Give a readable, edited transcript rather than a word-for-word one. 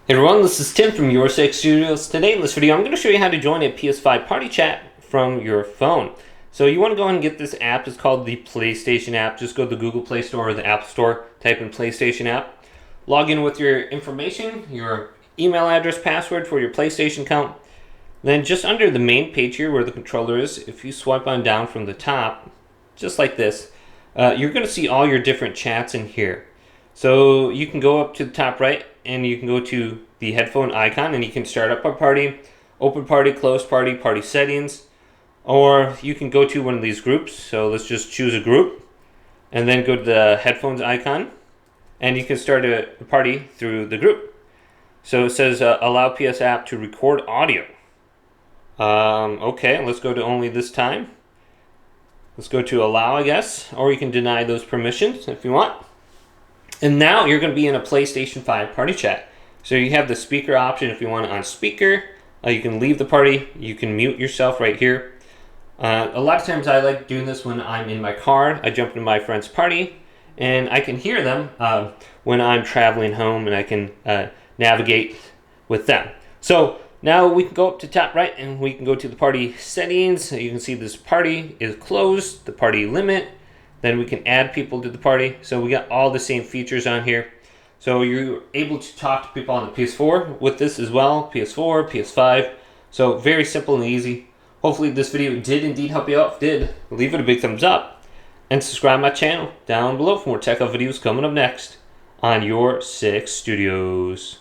Hey everyone, this is Tim from Your Six Studios. Today in this video, I'm going to show you how to join a PS5 party chat from your phone. So you want to go ahead and get this app. It's called the PlayStation app. Just go to the Google Play Store or the App Store, type in PlayStation app. Log in with your information, your email address, password for your PlayStation account. Then just under the main page here where the controller is, if you swipe on down from the top, just like this, you're going to see all your different chats in here. So you can go up to the top right and you can go to the headphone icon and you can start up a party, open party, close party, party settings, or you can go to one of these groups. So let's just choose a group and then go to the headphones icon and you can start a party through the group. So it says allow PS app to record audio. Okay, let's go to only this time. Let's go to allow, I guess, or you can deny those permissions if you want. And now you're going to be in a PlayStation 5 party chat. So you have the speaker option if you want it on speaker. You can leave the party. You can mute yourself right here. A lot of times I like doing this when I'm in my car. I jump into my friend's party and I can hear them when I'm traveling home and I can navigate with them. So now we can go up to top right and we can go to the party settings. You can see this party is closed, the party limit. Then we can add people to the party. So we got all the same features on here. So you're able to talk to people on the PS4 with this as well. PS4, PS5. So very simple and easy. Hopefully this video did indeed help you out. If it did, leave it a big thumbs up. And subscribe to my channel down below for more tech videos coming up next on Your Six Studios.